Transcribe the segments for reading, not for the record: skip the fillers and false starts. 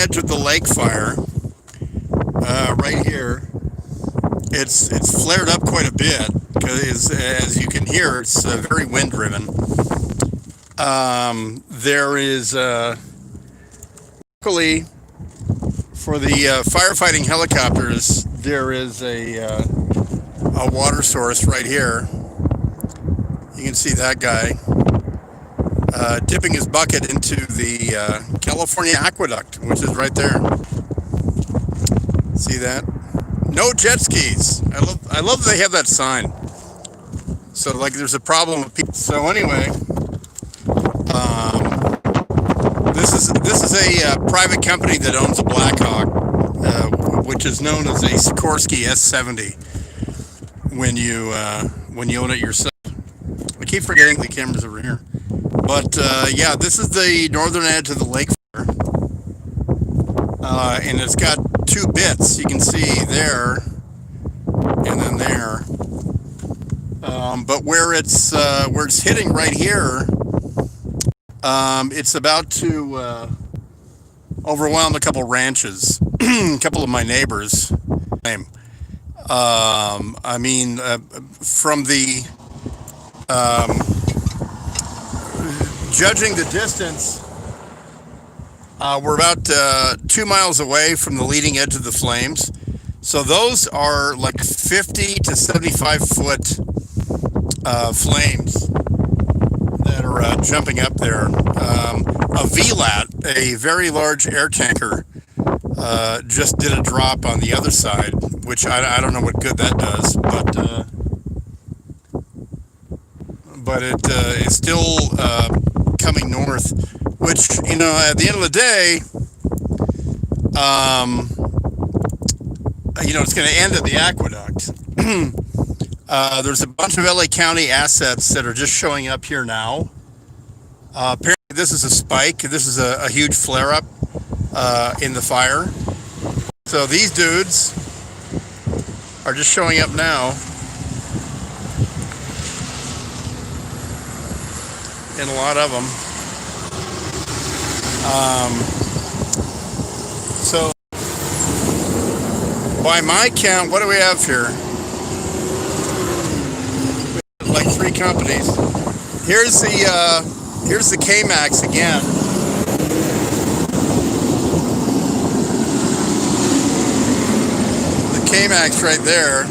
edge of the lake fire, right here. It's flared up quite a bit because, as you can hear, it's very wind driven. There is luckily for the firefighting helicopters, there is a water source right here. You can see that guy dipping his bucket into the California Aqueduct, which is right there. See that? No jet skis. I love that they have that sign. So like there's a problem with people. So anyway, this is a private company that owns a Blackhawk, which is known as a Sikorsky S70. When you own it yourself. I keep forgetting the camera's over here. But yeah, this is the northern edge of the lake fire. And it's got two bits. You can see there and then there. But where it's hitting right here, it's about to overwhelm a couple ranches, a couple of my neighbors. I mean, from the judging the distance, we're about 2 miles away from the leading edge of the flames. So those are like 50 to 75 foot flames that are jumping up there. A VLAT, a very large air tanker, just did a drop on the other side, which I don't know what good that does, but it is still coming north, which, you know, at the end of the day, you know, it's going to end at the aqueduct. There's a bunch of LA County assets that are just showing up here now. Apparently this is a spike. This is a huge flare-up in the fire. So these dudes are just showing up now. And a lot of them. So by my count, what do we have here? Like 3 companies. Here's the K-Max again. The K-Max right there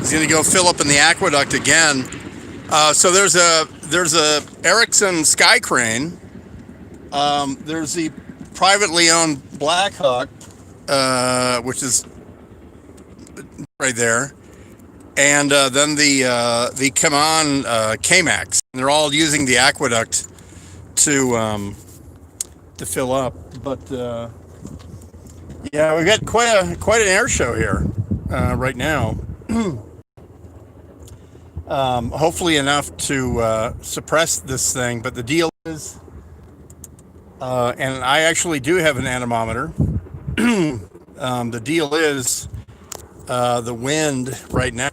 is going to go fill up in the aqueduct again. So there's a Erickson Sky Crane. There's the privately owned Blackhawk, which is right there, and then the Kaman K-Max. They're all using the aqueduct to fill up. But yeah, we've got quite an air show here right now. Hopefully enough to suppress this thing, but the deal is, and I actually do have an anemometer. The deal is, the wind right now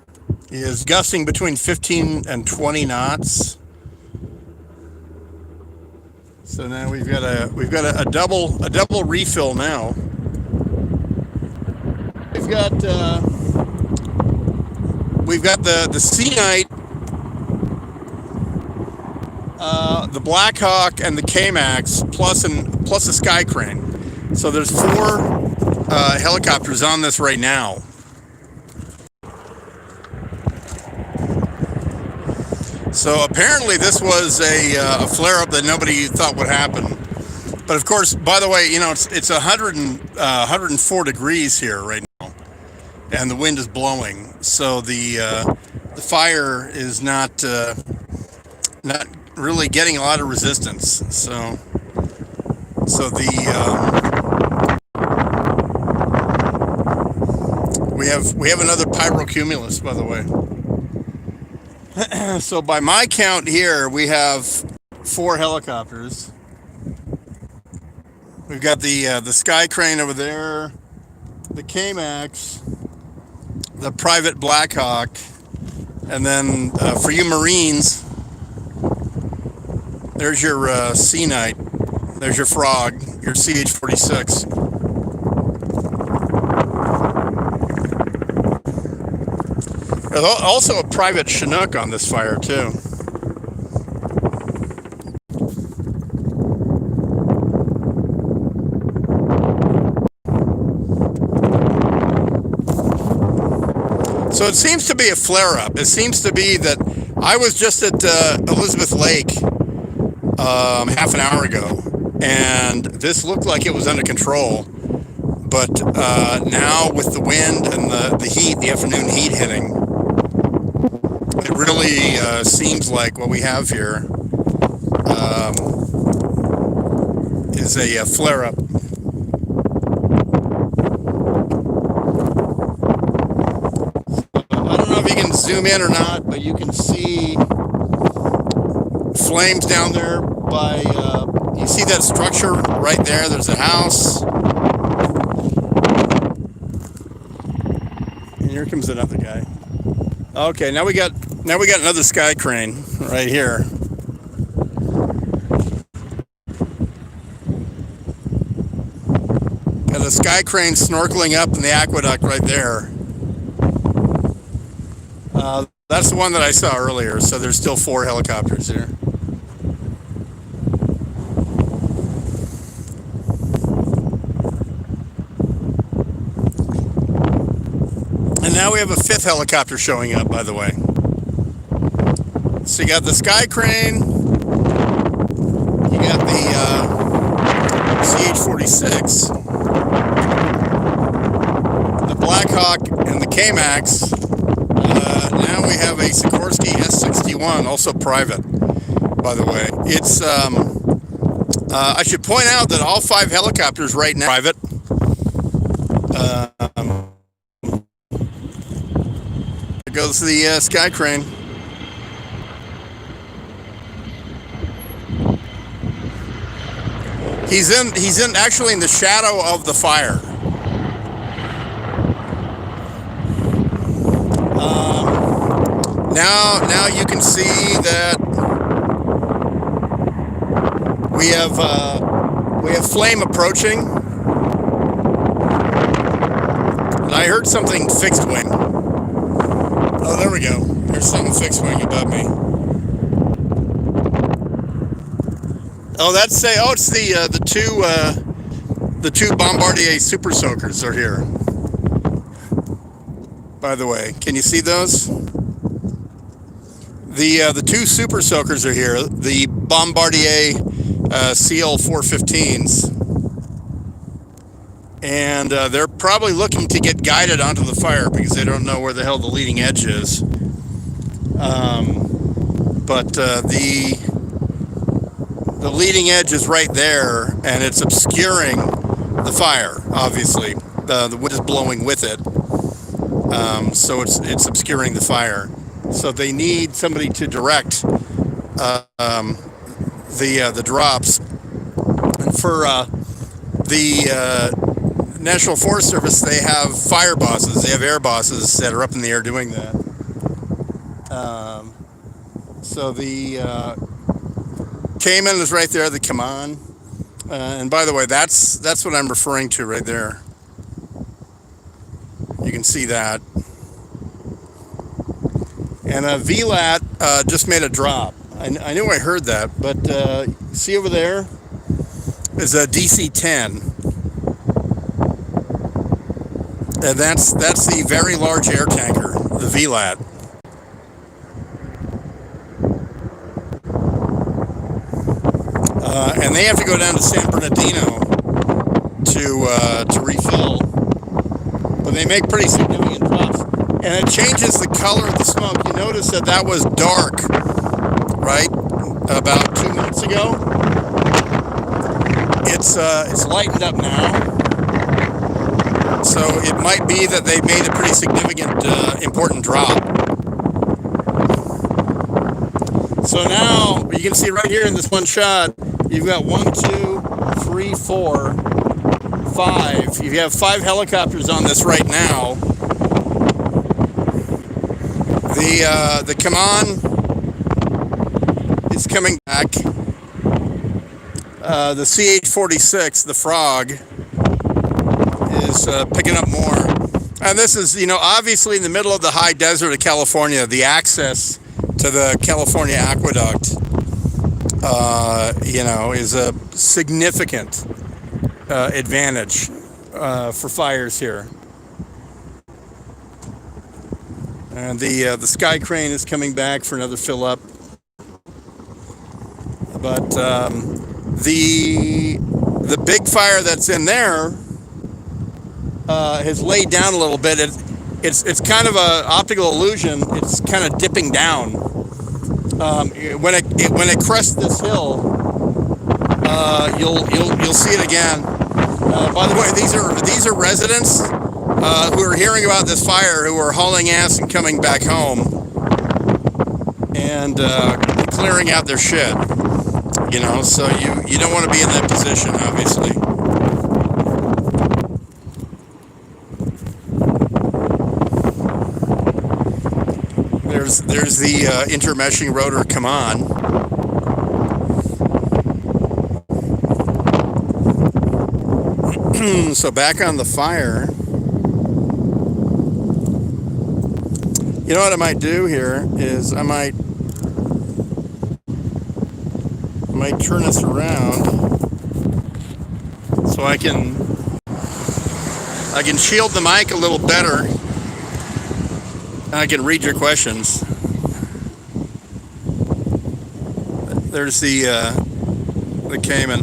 is gusting between 15 and 20 knots. So now we've got a double refill now. We've got the Sea Knight, the Blackhawk, and the K-Max, plus a Sky Crane. So there's 4 helicopters on this right now. So apparently this was a flare-up that nobody thought would happen. But of course, by the way, you know, it's 104 degrees here right now, and the wind is blowing. So the fire is not really getting a lot of resistance. So we have another pyrocumulus, by the way. So by my count here, we have 4 helicopters. We've got the Sky Crane over there, the K-Max, the private Blackhawk, and then for you Marines, there's your Sea Knight. There's your frog, your CH-46. There's also a private Chinook on this fire too. So it seems to be a flare-up. It seems to be that I was just at Elizabeth Lake half an hour ago, and this looked like it was under control. But now with the wind and the heat, the afternoon heat hitting, it really seems like what we have here is a flare-up. I don't know if you can zoom in or not, but you can see flames down there by, you see that structure right there? There's a house. And here comes another guy. Okay, now we got another sky crane right here. Got a sky crane snorkeling up in the aqueduct right there. That's the one that I saw earlier, so there's still 4 helicopters here. And now we have a 5th helicopter showing up, by the way. So you got the sky crane, you got the CH-46, the Black Hawk, and the K-Max. Now we have a Sikorsky S-61, also private, by the way. It's, I should point out that all 5 helicopters right now are private. There goes the sky crane. He's actually in the shadow of the fire. Now you can see that we have flame approaching. And I heard something fixed wing. Oh, there we go. There's something fixed wing above me. Oh, it's the two Bombardier Super Soakers are here. By the way, can you see those? The 2 Super Soakers are here. The Bombardier CL-415s, and they're probably looking to get guided onto the fire because they don't know where the hell the leading edge is. But the leading edge is right there, and it's obscuring the fire. Obviously, the wind is blowing with it, so it's obscuring the fire. So they need somebody to direct the drops. And for the National Forest Service, they have fire bosses. They have air bosses that are up in the air doing that. So the Cayman is right there, the Cayman. And by the way, that's what I'm referring to right there. You can see that. And VLAT just made a drop. I knew I heard that, but see over there is a DC-10. And that's the very large air tanker, the VLAT. And they have to go down to San Bernardino to refill. But they make pretty significant drops. And it changes the color of the smoke. You notice that was dark, right? About 2 minutes ago. It's lightened up now. So it might be that they made a pretty significant, important drop. So now you can see right here in this one shot, you've got 1, 2, 3, 4, 5. You have 5 helicopters on this right now. The Cayman is coming back. The CH-46, the Frog, is picking up more. And this is, obviously in the middle of the high desert of California, the access to the California aqueduct, is a significant advantage for fires here. And the Sky Crane is coming back for another fill up. But the big fire that's in there has laid down a little bit. It's kind of an optical illusion. It's kind of dipping down. When it crests this hill, you'll see it again. By the way, these are residents who are hearing about this fire, who are hauling ass and coming back home and clearing out their shit. So you don't want to be in that position, obviously. There's the intermeshing rotor come on. So back on the fire. You know what I might do here is I might turn this around so I can shield the mic a little better. I can read your questions. There's the Cayman.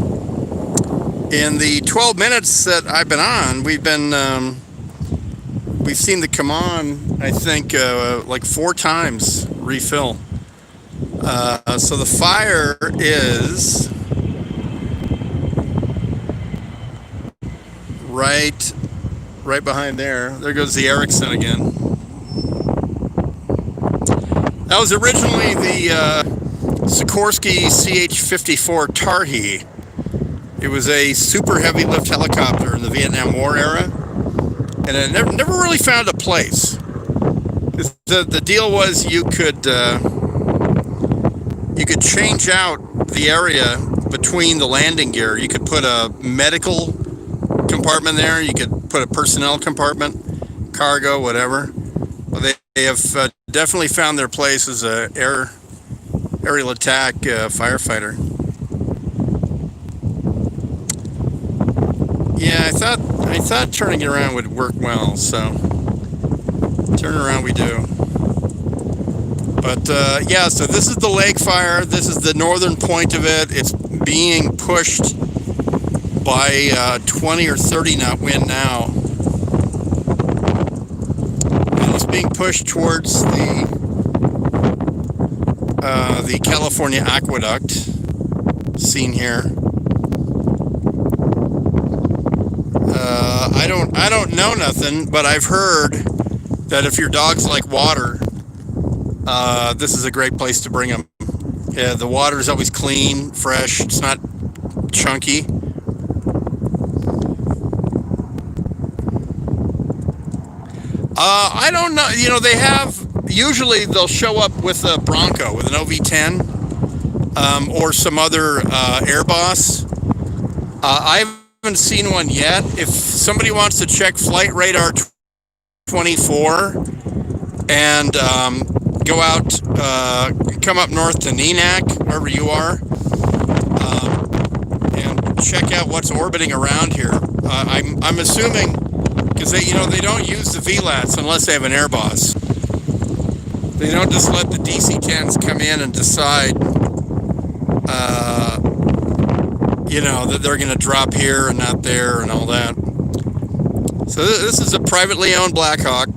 In the 12 minutes that I've been on, we've seen the come on, I think, like 4 times refill. So the fire is right behind there. There goes the Ericsson again. That was originally the Sikorsky CH-54 Tarhe. It was a super heavy lift helicopter in the Vietnam War era, and it never really found a place. The deal was you could change out the area between the landing gear. You could put a medical compartment there. You could put a personnel compartment, cargo, whatever. Well, they have definitely found their place as a aerial attack firefighter. Yeah, I thought turning it around would work well, so turn around we do. But yeah, so this is the lake fire. This is the northern point of it. It's being pushed by 20 or 30 knot wind now. And it's being pushed towards the California aqueduct, seen here. I don't know nothing, but I've heard that if your dogs like water, this is a great place to bring them. Yeah, the water is always clean, fresh. It's not chunky. I don't know. They have, usually they'll show up with a Bronco, with an OV-10, or some other Airboss. I haven't seen one yet. If somebody wants to check Flight Radar 24 and go out, come up north to Neenak, wherever you are, and check out what's orbiting around here. I'm assuming, because they don't use the VLATs unless they have an Airboss. They don't just let the DC-10s come in and decide, that they're going to drop here and not there and all that. So this is a privately owned Black Hawk.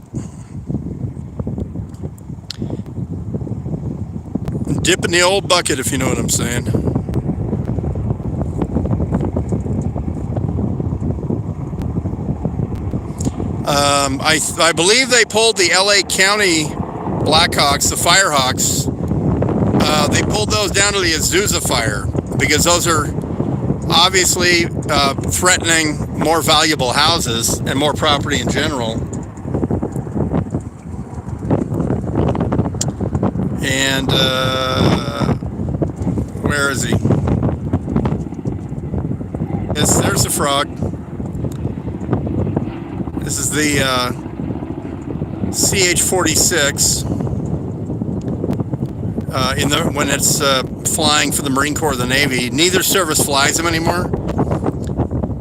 Dip in the old bucket, if you know what I'm saying. I believe they pulled the LA County Blackhawks, the Firehawks. They pulled those down to the Azusa fire because those are obviously threatening more valuable houses and more property in general. And where is he? is. There's the frog. This is the CH-46 when it's flying for the Marine Corps or the Navy. Neither service flies them anymore.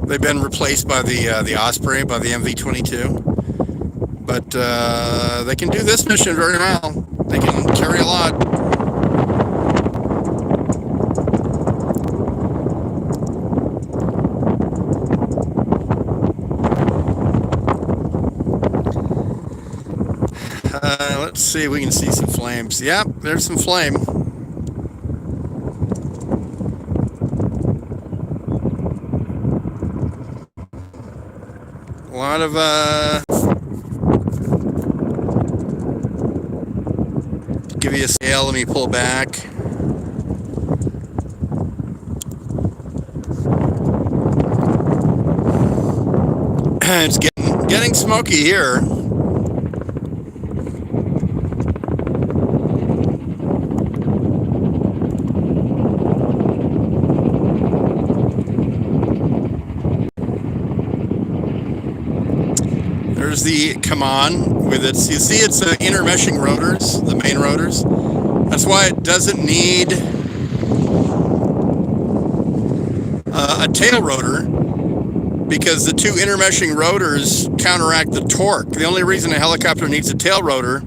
They've been replaced by the Osprey, by the MV-22. But they can do this mission very well. They can carry a lot. Let's see if we can see some flames. Yep, there's some flame. A lot of give you a scale. Let me pull back. It's getting smoky here. There's the Kaman with its, you see it's intermeshing rotors, the main rotors. That's why it doesn't need a tail rotor, because the two intermeshing rotors counteract the torque. The only reason a helicopter needs a tail rotor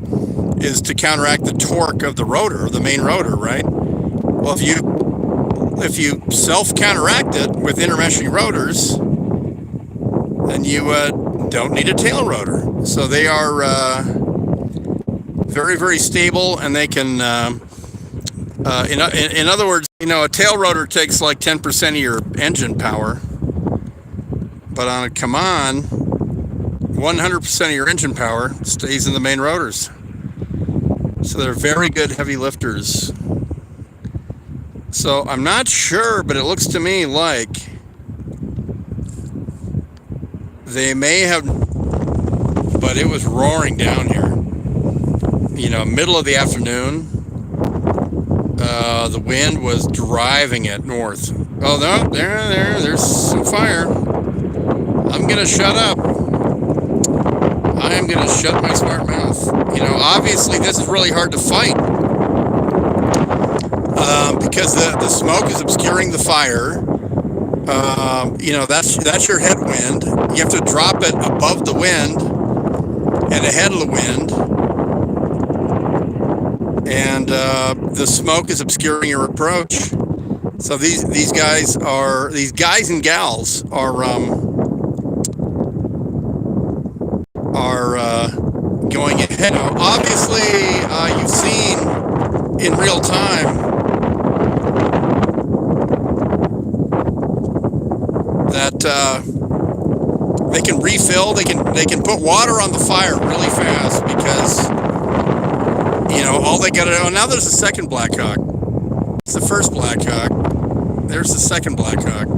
is to counteract the torque of the rotor, the main rotor, right? Well, if you self-counteract it with intermeshing rotors, then you don't need a tail rotor. So they are very, very stable, and they can, in other words, you know, a tail rotor takes like 10% of your engine power, but on a Kaman, 100% of your engine power stays in the main rotors. So they're very good heavy lifters. So I'm not sure, but it looks to me like they may have, but it was roaring down here. You know, middle of the afternoon. The wind was driving it north. Oh, no, there's some fire. I'm gonna shut up. I am gonna shut my smart mouth. You know, obviously this is really hard to fight because the smoke is obscuring the fire. You know, that's your headwind. You have to drop it above the wind and ahead of the wind, and the smoke is obscuring your approach. So these guys and gals are going ahead. Now, obviously, you've seen in real time that they can refill. They can put water on the fire really fast, because you know all they got to do. Oh, now there's a second Black Hawk. It's the first Black Hawk. There's the second Black Hawk,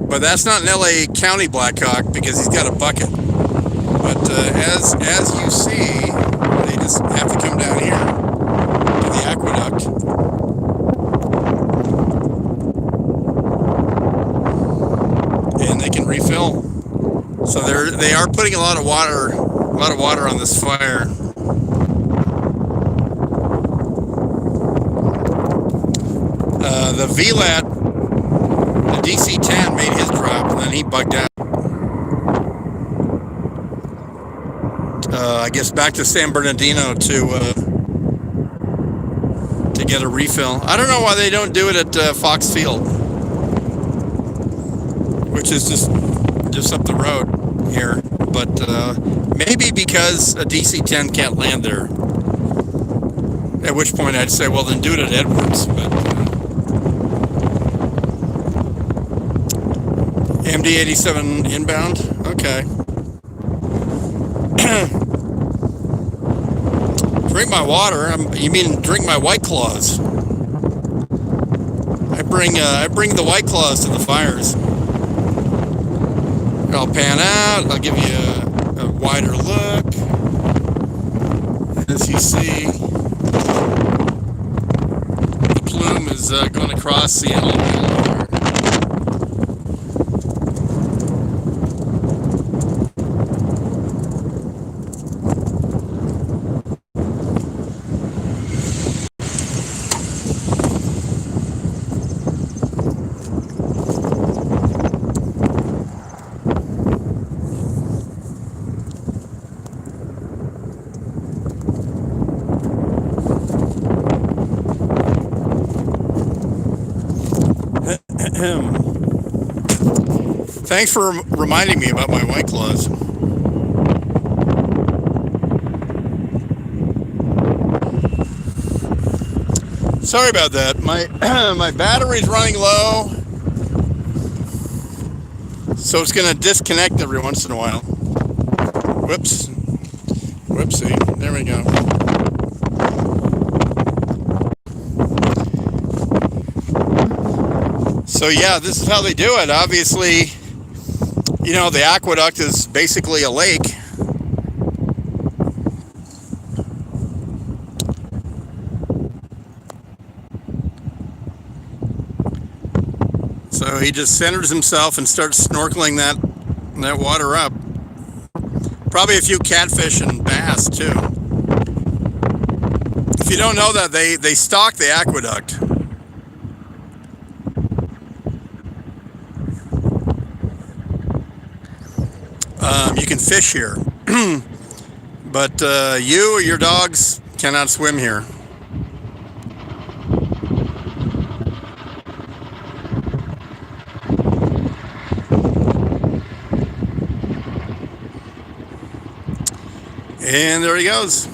but that's not an LA County Black Hawk because he's got a bucket. But as you see, they just have to come down here to the aqueduct. And they can refill. So they are putting a lot of water on this fire. The VLAT, the DC-10 made his drop, and then he bugged out. I guess back to San Bernardino to get a refill. I don't know why they don't do it at Fox Field, which is just up the road here. But maybe because a DC-10 can't land there. At which point I'd say, well, then do it at Edwards. But MD-87 inbound? Okay. Drink my water? You mean drink my White Claws? I bring the White Claws to the fires. I'll pan out. I'll give you a wider look. As you see, the plume is going across the elevator. Thanks for reminding me about my White Claws. Sorry about that. My my battery's running low, so it's going to disconnect every once in a while. Whoops. Whoopsie. There we go. So yeah, this is how they do it. Obviously, you know, the aqueduct is basically a lake. So he just centers himself and starts snorkeling that water up. Probably a few catfish and bass too. If you don't know that, they stock the aqueduct. You can fish here, but you or your dogs cannot swim here. And there he goes.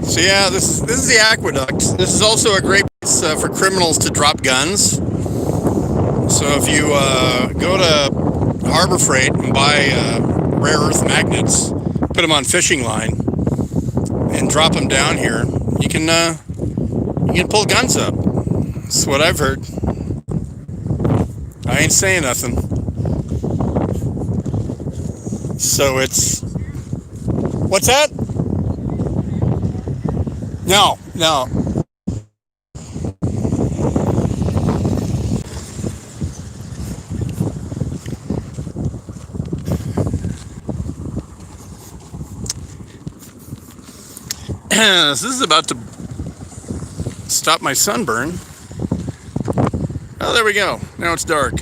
So yeah, this is the aqueduct. This is also a great place for criminals to drop guns. So if you go to Harbor Freight and buy rare earth magnets, put them on fishing line, and drop them down here, you can pull guns up. That's what I've heard. I ain't saying nothing. So it's, what's that? No. This is about to stop my sunburn. Oh, there we go. Now it's dark.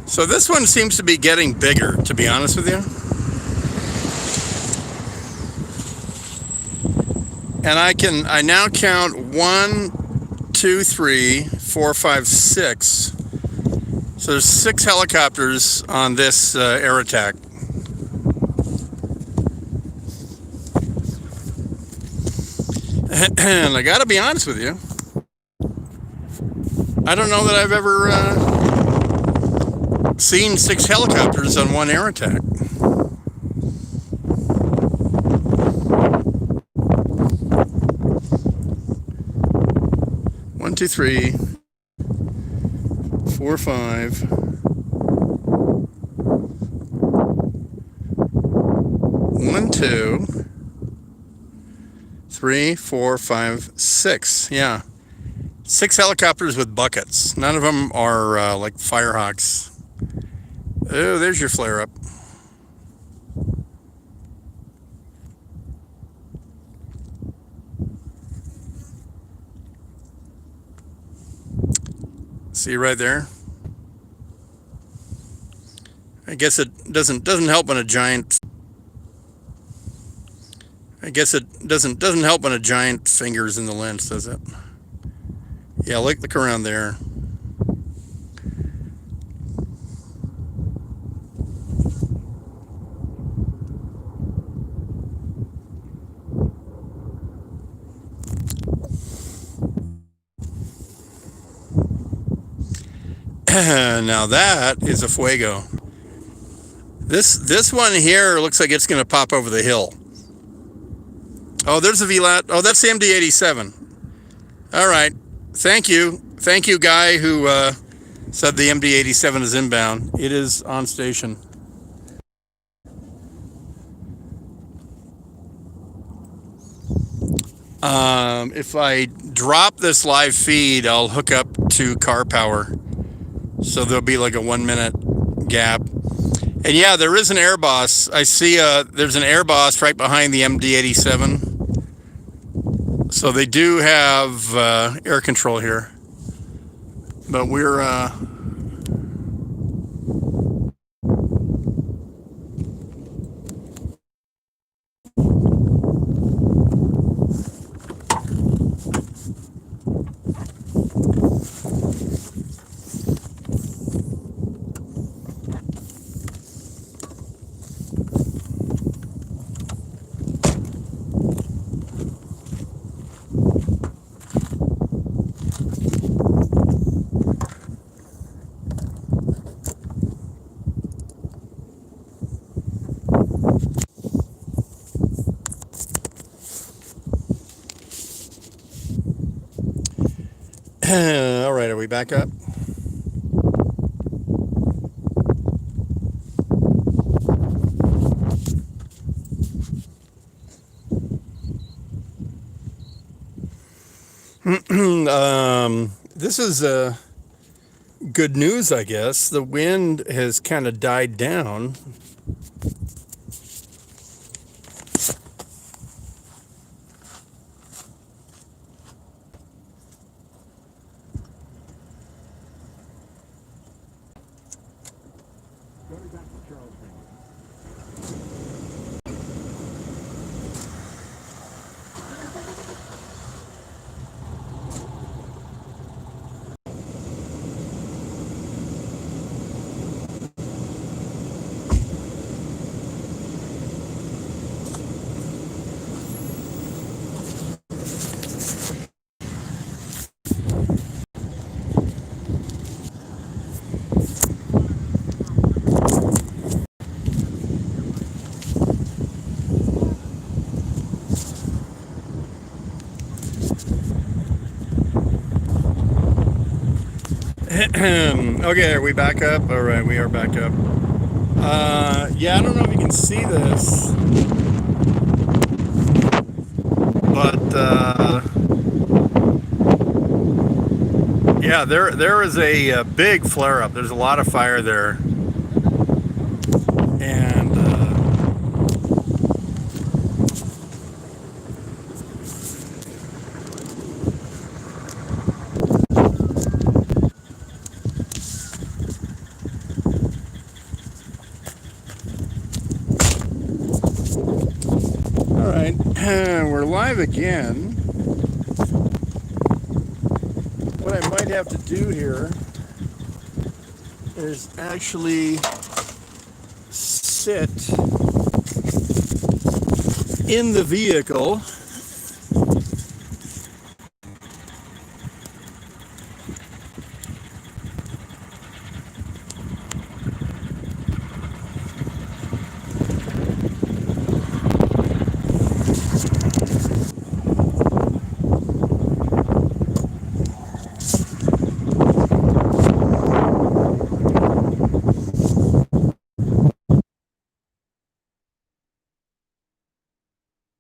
So this one seems to be getting bigger, to be honest with you. And I now count 1, 2, 3, 4, 5, 6. So there's 6 helicopters on this air attack. And I gotta be honest with you, I don't know that I've ever seen 6 helicopters on one air attack. One, two, 3, 4, 5. 1, 2, 3, 4, 5, 6. Yeah. 6 helicopters with buckets. None of them are like Firehawks. Oh, there's your flare up. See right there? I guess it doesn't help when a giant. I guess it doesn't help when a giant finger's in the lens, does it? Yeah, look around there. Now that is a Fuego. This one here looks like it's going to pop over the hill. Oh, there's a VLAT. Oh, that's the MD-87. All right. Thank you, guy who said the MD-87 is inbound. It is on station. If I drop this live feed, I'll hook up to car power. So there'll be like a 1-minute gap. And yeah, there is an Air Boss. I see there's an Air Boss right behind the MD-87. So they do have air control here. But we're all right, are we back up? This is good news, I guess. The wind has kind of died down. Okay, are we back up? All right, we are back up. Yeah, I don't know if you can see this, but yeah, there is a big flare up. There's a lot of fire there, and all right, we're live again. What I might have to do here is actually sit in the vehicle